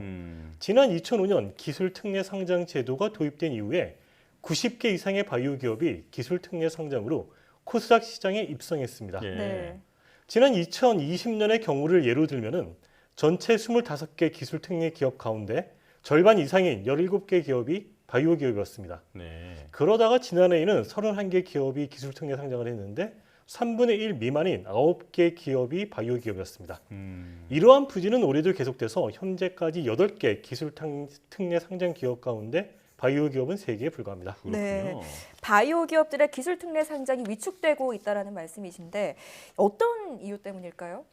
지난 2005년 기술 특례 상장 제도가 도입된 이후에 90개 이상의 바이오 기업이 기술 특례 상장으로 코스닥 시장에 입성했습니다. 네. 지난 2020년의 경우를 예로 들면은 전체 25개 기술 특례 기업 가운데 절반 이상인 17개 기업이 바이오 기업이었습니다. 네. 그러다가 지난해에는 31개 기업이 기술 특례 상장을 했는데 3분의 1 미만인 9개 기업이 바이오 기업이었습니다. 이러한 부진은 올해도 계속돼서 현재까지 8개 기술 특례 상장 기업 가운데 바이오 기업은 3개에 불과합니다. 네, 바이오 기업들의 기술 특례 상장이 위축되고 있다는 말씀이신데 어떤 이유 때문일까요?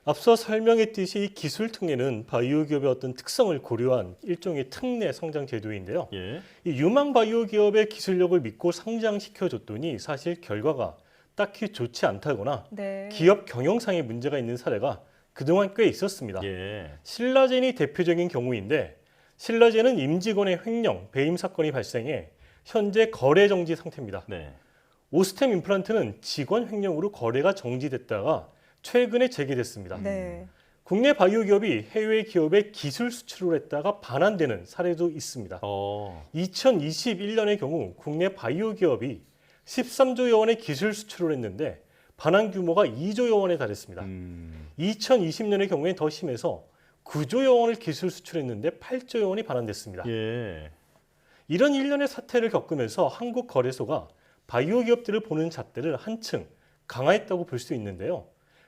앞서 설명했듯이 이 기술 특례는 바이오 기업의 어떤 특성을 고려한 일종의 특례 성장 제도인데요. 예. 이 유망 바이오 기업의 기술력을 믿고 상장시켜줬더니 사실 결과가 딱히 좋지 않다거나 네. 기업 경영상에 문제가 있는 사례가 그동안 꽤 있었습니다. 예. 신라젠이 대표적인 경우인데 신라젠은 임직원의 횡령, 배임 사건이 발생해 현재 거래 정지 상태입니다. 네. 오스템 임플란트는 직원 횡령으로 거래가 정지됐다가 최근에 재개됐습니다. 네. 국내 바이오 기업이 해외 기업에 기술 수출을 했다가 반환되는 사례도 있습니다. 2021년의 경우 국내 바이오 기업이 13조여 원의 기술 수출을 했는데 반환 규모가 2조여 원에 달했습니다. 2020년의 경우엔 더 심해서 9조여 원을 기술 수출했는데 8조여 원이 반환됐습니다. 예. 이런 일련의 사태를 겪으면서 한국거래소가 바이오 기업들을 보는 잣대를 한층 강화했다고 볼 수 있는데요.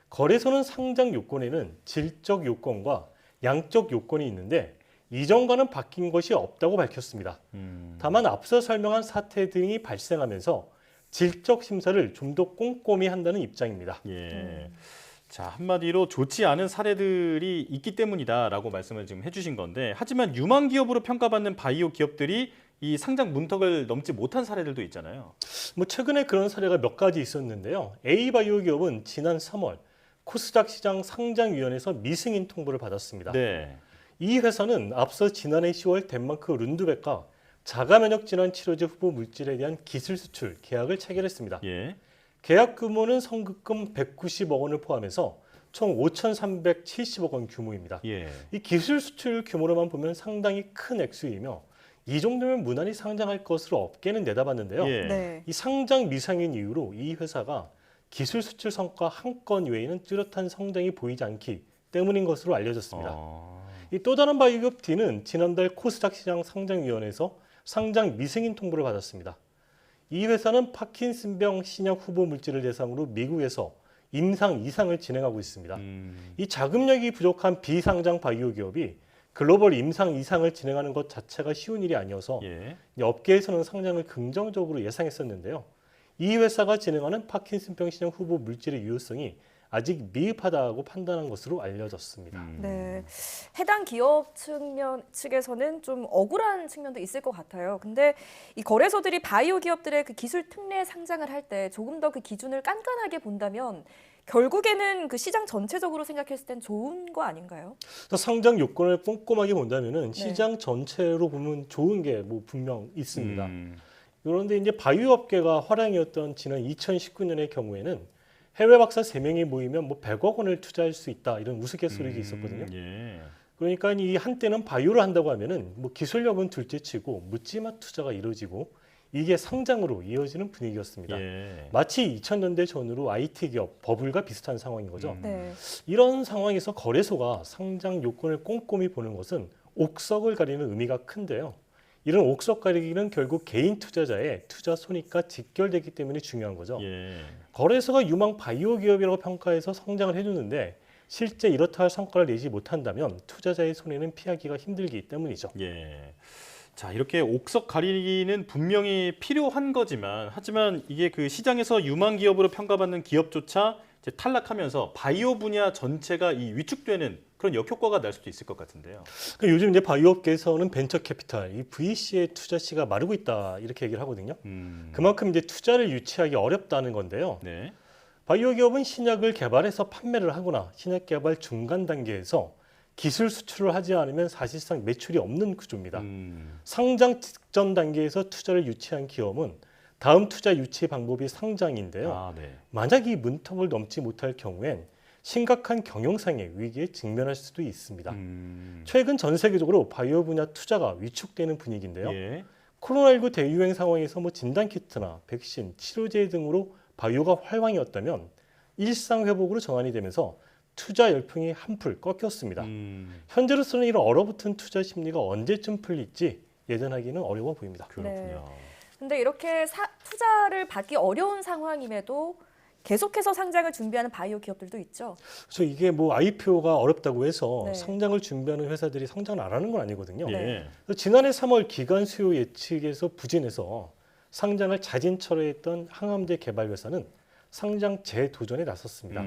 거래소는 상장 요건에는 질적 요건과 양적 요건이 있는데 이전과는 바뀐 것이 없다고 밝혔습니다. 다만 앞서 설명한 사태 등이 발생하면서 질적 심사를 좀 더 꼼꼼히 한다는 입장입니다. 예. 자, 한마디로 좋지 않은 사례들이 있기 때문이다라고 말씀을 지금 해주신 건데, 하지만 유망 기업으로 평가받는 바이오 기업들이 이 상장 문턱을 넘지 못한 사례들도 있잖아요. 뭐 최근에 그런 사례가 몇 가지 있었는데요. A바이오 기업은 지난 3월 코스닥 시장 상장위원회에서 미승인 통보를 받았습니다. 네. 이 회사는 앞서 지난해 10월 덴마크 룬드백과 자가면역 질환 치료제 후보 물질에 대한 기술 수출 계약을 체결했습니다. 예. 계약 규모는 선급금 190억 원을 포함해서 총 5,370억 원 규모입니다. 예. 이 기술 수출 규모로만 보면 상당히 큰 액수이며 이 정도면 무난히 상장할 것으로 업계는 내다봤는데요. 예. 네. 이 상장 미상인 이유로 이 회사가 기술 수출 성과 한 건 외에는 뚜렷한 성장이 보이지 않기 때문인 것으로 알려졌습니다. 이 또 다른 바이오기업 D는 지난달 코스닥 시장 상장위원회에서 상장 미승인 통보를 받았습니다. 이 회사는 파킨슨병 신약 후보 물질을 대상으로 미국에서 임상 2상을 진행하고 있습니다. 이 자금력이 부족한 비상장 바이오 기업이 글로벌 임상 2상을 진행하는 것 자체가 쉬운 일이 아니어서 예. 업계에서는 상장을 긍정적으로 예상했었는데요. 이 회사가 진행하는 파킨슨병 신약 후보 물질의 유효성이 아직 미흡하다고 판단한 것으로 알려졌습니다. 네, 해당 기업 측에서는 좀 억울한 측면도 있을 것 같아요. 근데 이 거래소들이 바이오 기업들의 그 기술 특례 상장을 할 때 조금 더 그 기준을 깐깐하게 본다면 결국에는 그 시장 전체적으로 생각했을 땐 좋은 거 아닌가요? 상장 요건을 꼼꼼하게 본다면은 시장 전체로 보면 좋은 게 뭐 분명 있습니다. 그런데 이제 바이오 업계가 화랑이었던 지난 2019년의 경우에는 해외 박사 3명이 모이면 뭐 100억 원을 투자할 수 있다 이런 우스갯소리가 있었거든요. 예. 그러니까 이 한때는 바이오를 한다고 하면은 뭐 기술력은 둘째치고 묻지마 투자가 이루어지고 이게 상장으로 이어지는 분위기였습니다. 예. 마치 2000년대 전후로 IT 기업 버블과 비슷한 상황인 거죠. 네. 이런 상황에서 거래소가 상장 요건을 꼼꼼히 보는 것은 옥석을 가리는 의미가 큰데요. 이런 옥석 가리기는 결국 개인 투자자의 투자 손익과 직결되기 때문에 중요한 거죠. 예. 거래소가 유망 바이오 기업이라고 평가해서 성장을 해주는데 실제 이렇다 할 성과를 내지 못한다면 투자자의 손해는 피하기가 힘들기 때문이죠. 예. 자, 이렇게 옥석 가리기는 분명히 필요한 거지만, 하지만 이게 그 시장에서 유망 기업으로 평가받는 기업조차 이제 탈락하면서 바이오 분야 전체가 이 위축되는 그런 역효과가 날 수도 있을 것 같은데요. 요즘 이제 바이오업계에서는 벤처 캐피탈, 이 VC의 투자 씨가 마르고 있다 이렇게 얘기를 하거든요. 그만큼 이제 투자를 유치하기 어렵다는 건데요. 네. 바이오 기업은 신약을 개발해서 판매를 하거나 신약 개발 중간 단계에서 기술 수출을 하지 않으면 사실상 매출이 없는 구조입니다. 상장 직전 단계에서 투자를 유치한 기업은 다음 투자 유치 방법이 상장인데요. 아, 네. 만약 이 문턱을 넘지 못할 경우엔 심각한 경영상의 위기에 직면할 수도 있습니다. 최근 전 세계적으로 바이오 분야 투자가 위축되는 분위기인데요. 예. 코로나19 대유행 상황에서 뭐 진단키트나 백신, 치료제 등으로 바이오가 활황이었다면 일상 회복으로 전환이 되면서 투자 열풍이 한풀 꺾였습니다. 현재로서는 이런 얼어붙은 투자 심리가 언제쯤 풀릴지 예단하기는 어려워 보입니다. 그렇군요. 근데 이렇게 투자를 받기 어려운 상황임에도 계속해서 상장을 준비하는 바이오 기업들도 있죠. 그래서 이게 뭐 IPO가 어렵다고 해서 네. 상장을 준비하는 회사들이 상장을 안 하는 건 아니거든요. 예. 그래서 지난해 3월 기관 수요 예측에서 부진해서 상장을 자진 철회했던 항암제 개발 회사는 상장 재도전에 나섰습니다.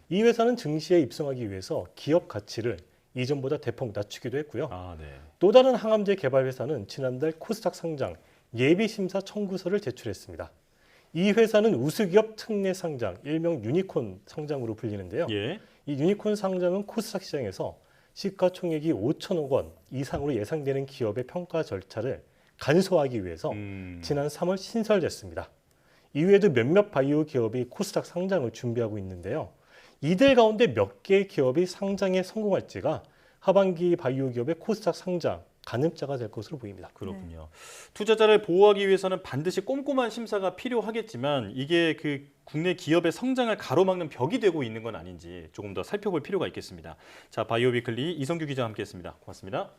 이 회사는 증시에 입성하기 위해서 기업 가치를 이전보다 대폭 낮추기도 했고요. 아, 네. 또 다른 항암제 개발 회사는 지난달 코스닥 상장 예비심사 청구서를 제출했습니다. 이 회사는 우수기업 특례 상장, 일명 유니콘 상장으로 불리는데요. 예. 이 유니콘 상장은 코스닥 시장에서 시가총액이 5천억 원 이상으로 예상되는 기업의 평가 절차를 간소화하기 위해서 지난 3월 신설됐습니다. 이외에도 몇몇 바이오 기업이 코스닥 상장을 준비하고 있는데요. 이들 가운데 몇 개의 기업이 상장에 성공할지가 하반기 바이오 기업의 코스닥 상장 가늠자가 될 것으로 보입니다. 그렇군요. 투자자를 보호하기 위해서는 반드시 꼼꼼한 심사가 필요하겠지만 이게 그 국내 기업의 성장을 가로막는 벽이 되고 있는 건 아닌지 조금 더 살펴볼 필요가 있겠습니다. 자, 바이오 위클리 이성규 기자와 함께했습니다. 고맙습니다.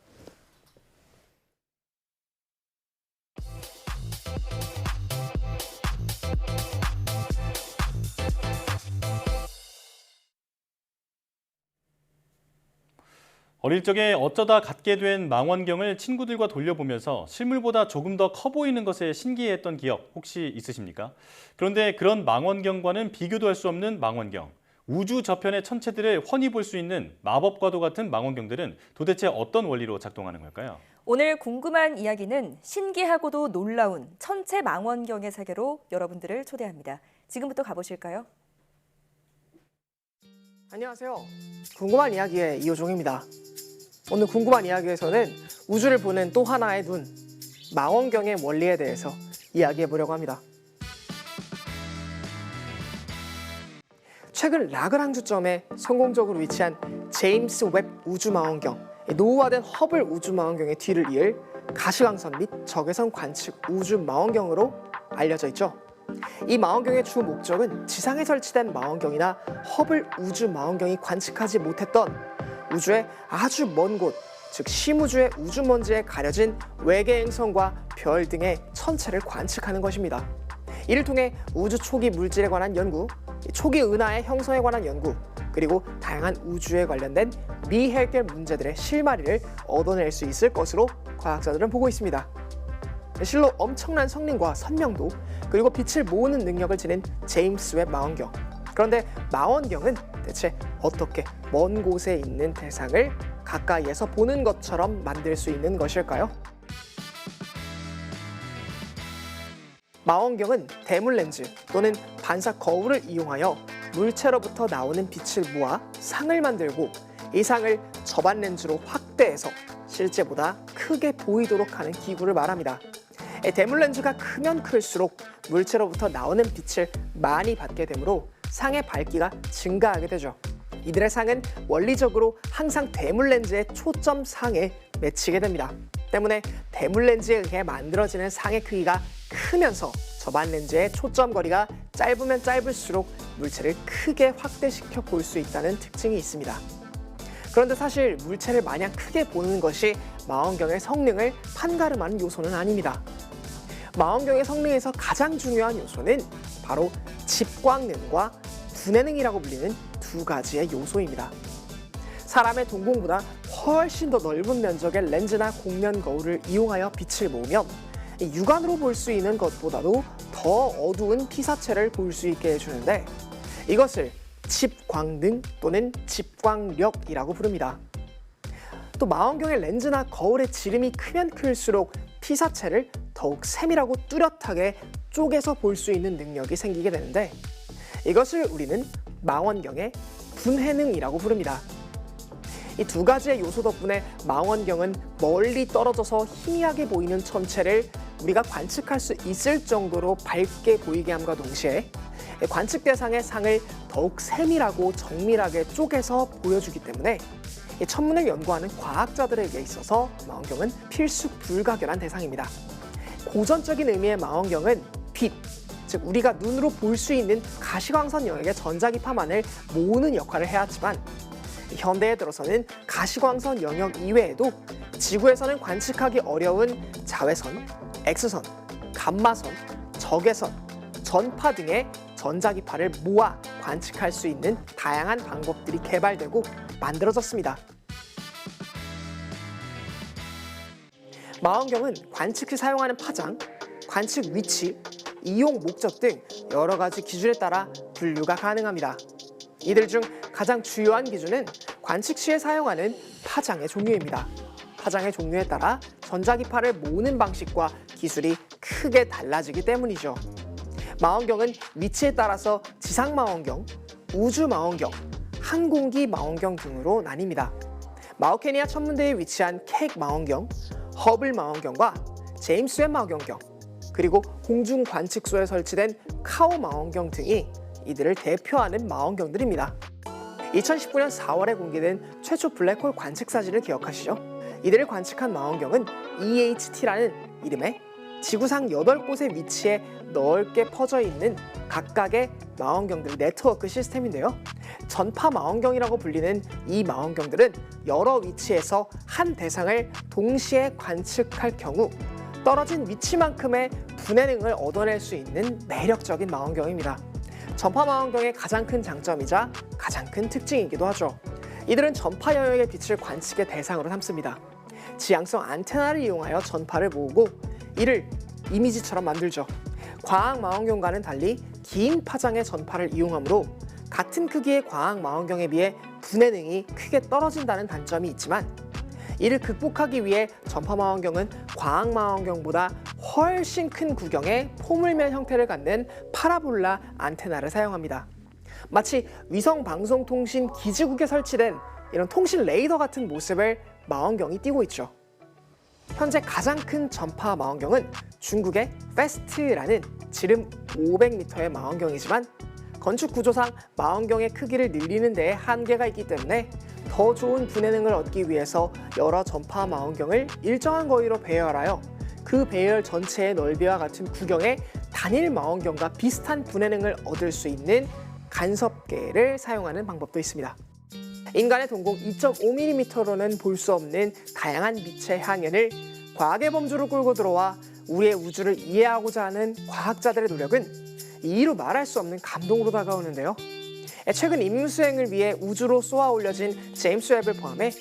어릴 적에 어쩌다 갖게 된 망원경을 친구들과 돌려보면서 실물보다 조금 더 커 보이는 것에 신기해했던 기억 혹시 있으십니까? 그런데 그런 망원경과는 비교도 할 수 없는 망원경. 우주 저편의 천체들을 훤히 볼 수 있는 마법과도 같은 망원경들은 도대체 어떤 원리로 작동하는 걸까요? 오늘 궁금한 이야기는 신기하고도 놀라운 천체 망원경의 세계로 여러분들을 초대합니다. 지금부터 가보실까요? 안녕하세요. 궁금한 이야기의 이호종입니다. 오늘 궁금한 이야기에서는 우주를 보는 또 하나의 눈, 망원경의 원리에 대해서 이야기해 보려고 합니다. 최근 라그랑주점에 성공적으로 위치한 제임스 웹 우주망원경, 노후화된 허블 우주망원경의 뒤를 이을 가시광선 및 적외선 관측 우주망원경으로 알려져 있죠. 이 망원경의 주 목적은 지상에 설치된 망원경이나 허블 우주망원경이 관측하지 못했던 우주의 아주 먼 곳, 즉 심우주의 우주먼지에 가려진 외계 행성과 별 등의 천체를 관측하는 것입니다. 이를 통해 우주 초기 물질에 관한 연구, 초기 은하의 형성에 관한 연구, 그리고 다양한 우주에 관련된 미해결 문제들의 실마리를 얻어낼 수 있을 것으로 과학자들은 보고 있습니다. 실로 엄청난 성능과 선명도, 그리고 빛을 모으는 능력을 지닌 제임스 웹 망원경. 그런데 망원경은 대체 어떻게 먼 곳에 있는 대상을 가까이에서 보는 것처럼 만들 수 있는 것일까요? 망원경은 대물 렌즈 또는 반사 거울을 이용하여 물체로부터 나오는 빛을 모아 상을 만들고 이 상을 접안 렌즈로 확대해서 실제보다 크게 보이도록 하는 기구를 말합니다. 대물 렌즈가 크면 클수록 물체로부터 나오는 빛을 많이 받게 되므로 상의 밝기가 증가하게 되죠. 이들의 상은 원리적으로 항상 대물 렌즈의 초점 상에 맺히게 됩니다. 때문에 대물 렌즈에 의해 만들어지는 상의 크기가 크면서 접안 렌즈의 초점 거리가 짧으면 짧을수록 물체를 크게 확대시켜 볼 수 있다는 특징이 있습니다. 그런데 사실 물체를 마냥 크게 보는 것이 망원경의 성능을 판가름하는 요소는 아닙니다. 망원경의 성능에서 가장 중요한 요소는 바로 집광능과 분해능이라고 불리는 두 가지의 요소입니다. 사람의 동공보다 훨씬 더 넓은 면적의 렌즈나 곡면 거울을 이용하여 빛을 모으면 육안으로 볼 수 있는 것보다도 더 어두운 피사체를 볼 수 있게 해주는데 이것을 집광능 또는 집광력이라고 부릅니다. 또 망원경의 렌즈나 거울의 지름이 크면 클수록 피사체를 더욱 세밀하고 뚜렷하게 쪼개서 볼 수 있는 능력이 생기게 되는데 이것을 우리는 망원경의 분해능이라고 부릅니다. 이 두 가지의 요소 덕분에 망원경은 멀리 떨어져서 희미하게 보이는 천체를 우리가 관측할 수 있을 정도로 밝게 보이게 함과 동시에 관측 대상의 상을 더욱 세밀하고 정밀하게 쪼개서 보여주기 때문에 천문을 연구하는 과학자들에게 있어서 망원경은 필수 불가결한 대상입니다. 고전적인 의미의 망원경은 빛, 즉 우리가 눈으로 볼 수 있는 가시광선 영역의 전자기파만을 모으는 역할을 해왔지만 현대에 들어서는 가시광선 영역 이외에도 지구에서는 관측하기 어려운 자외선, X선, 감마선, 적외선, 전파 등의 전자기파를 모아 관측할 수 있는 다양한 방법들이 개발되고 만들어졌습니다. 망원경은 관측 시 사용하는 파장, 관측 위치, 이용 목적 등 여러 가지 기준에 따라 분류가 가능합니다. 이들 중 가장 주요한 기준은 관측 시에 사용하는 파장의 종류입니다. 파장의 종류에 따라 전자기파를 모으는 방식과 기술이 크게 달라지기 때문이죠. 망원경은 위치에 따라서 지상망원경, 우주망원경, 항공기 망원경 등으로 나뉩니다. 마우케니아 천문대에 위치한 캑 망원경, 허블 망원경과 제임스 웹 망원경, 그리고 공중 관측소에 설치된 카오 망원경 등이 이들을 대표하는 망원경들입니다. 2019년 4월에 공개된 최초 블랙홀 관측 사진을 기억하시죠? 이들을 관측한 망원경은 EHT라는 이름의 지구상 8곳의 위치에 넓게 퍼져 있는 각각의 망원경들 네트워크 시스템인데요. 전파 망원경이라고 불리는 이 망원경들은 여러 위치에서 한 대상을 동시에 관측할 경우 떨어진 위치만큼의 분해능을 얻어낼 수 있는 매력적인 망원경입니다. 전파 망원경의 가장 큰 장점이자 가장 큰 특징이기도 하죠. 이들은 전파 영역의 빛을 관측의 대상으로 삼습니다. 지향성 안테나를 이용하여 전파를 모으고 이를 이미지처럼 만들죠. 광학 망원경과는 달리 긴 파장의 전파를 이용하므로 같은 크기의 광학 망원경에 비해 분해능이 크게 떨어진다는 단점이 있지만 이를 극복하기 위해 전파 망원경은 광학 망원경보다 훨씬 큰 구경의 포물면 형태를 갖는 파라볼라 안테나를 사용합니다. 마치 위성방송통신 기지국에 설치된 이런 통신 레이더 같은 모습을 망원경이 띠고 있죠. 현재 가장 큰 전파 망원경은 중국의 페스트라는 지름 500m의 망원경이지만 건축 구조상 망원경의 크기를 늘리는 데에 한계가 있기 때문에 더 좋은 분해능을 얻기 위해서 여러 전파 망원경을 일정한 거리로 배열하여 그 배열 전체의 넓이와 같은 구경의 단일 망원경과 비슷한 분해능을 얻을 수 있는 간섭계를 사용하는 방법도 있습니다. 인간의 동공 2.5mm로는 볼 수 없는 다양한 빛의 향연을 과학의 범주로 끌고 들어와 우리의 우주를 이해하고자 하는 과학자들의 노력은 이루 말할 수 없는 감동으로 다가오는데요. 최근 임무수행을 위해 우주로 쏘아 올려진 제임스 웹을 포함해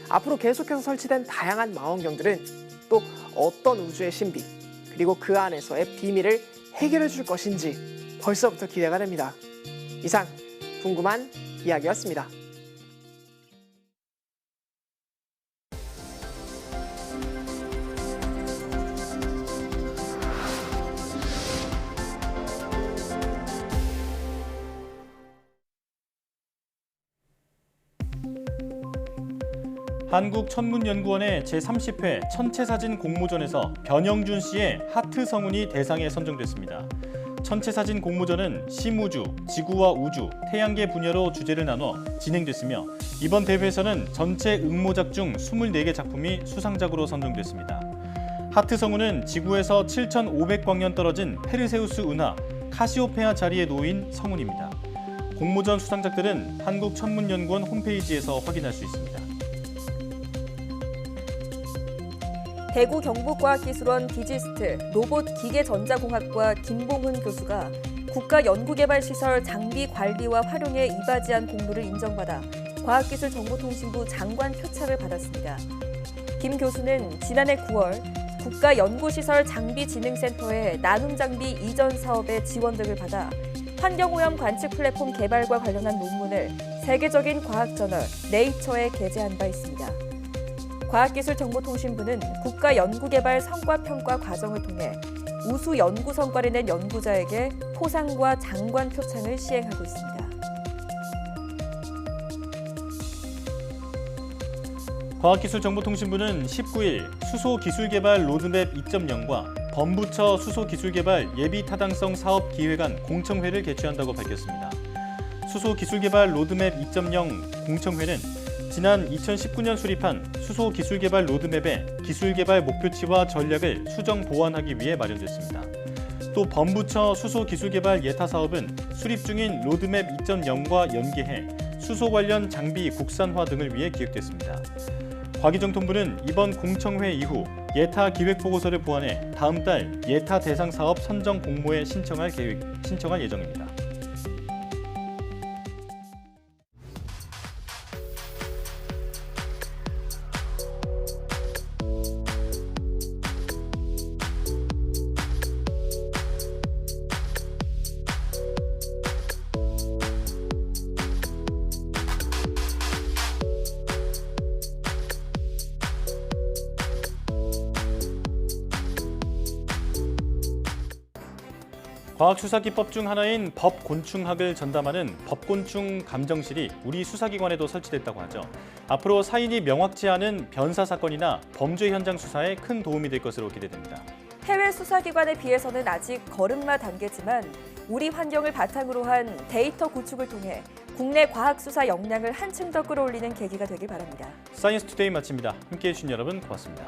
앞으로 계속해서 설치된 다양한 망원경들은 또 어떤 우주의 신비 그리고 그 안에서의 비밀을 해결해 줄 것인지 벌써부터 기대가 됩니다. 이상 궁금한 이야기였습니다. 한국천문연구원의 제30회 천체사진 공모전에서 변영준 씨의 하트 성운이 대상에 선정됐습니다. 천체사진 공모전은 심우주, 지구와 우주, 태양계 분야로 주제를 나눠 진행됐으며 이번 대회에서는 전체 응모작 중 24개 작품이 수상작으로 선정됐습니다. 하트 성운은 지구에서 7,500광년 떨어진 페르세우스 은하 카시오페아 자리에 놓인 성운입니다. 공모전 수상작들은 한국천문연구원 홈페이지에서 확인할 수 있습니다. 대구 경북과학기술원 디지스트 로봇기계전자공학과 김봉훈 교수가 국가연구개발시설 장비 관리와 활용에 이바지한 공로를 인정받아 과학기술정보통신부 장관 표창을 받았습니다. 김 교수는 지난해 9월 국가연구시설 장비진흥센터의 나눔장비 이전 사업의 지원 등을 받아 환경오염 관측 플랫폼 개발과 관련한 논문을 세계적인 과학저널 네이처에 게재한 바 있습니다. 과학기술정보통신부는 국가연구개발 성과평가 과정을 통해 우수 연구 성과를 낸 연구자에게 포상과 장관 표창을 시행하고 있습니다. 과학기술정보통신부는 19일 수소기술개발 로드맵 2.0과 범부처 수소기술개발 예비타당성 사업기획안 공청회를 개최한다고 밝혔습니다. 수소기술개발 로드맵 2.0 공청회는 지난 2019년 수립한 수소기술개발 로드맵의 기술개발 목표치와 전략을 수정 보완하기 위해 마련됐습니다. 또 범부처 수소기술개발 예타사업은 수립 중인 로드맵 2.0과 연계해 수소 관련 장비 국산화 등을 위해 기획됐습니다. 과기정통부는 이번 공청회 이후 예타 기획보고서를 보완해 다음 달 예타 대상 사업 선정 공모에 신청할 예정입니다. 과학수사기법 중 하나인 법곤충학을 전담하는 법곤충 감정실이 우리 수사기관에도 설치됐다고 하죠. 앞으로 사인이 명확치 않은 변사 사건이나 범죄 현장 수사에 큰 도움이 될 것으로 기대됩니다. 해외 수사기관에 비해서는 아직 걸음마 단계지만 우리 환경을 바탕으로 한 데이터 구축을 통해 국내 과학 수사 역량을 한층 더 끌어올리는 계기가 되길 바랍니다. 사이언스 투데이 마칩니다. 함께해 주신 여러분 고맙습니다.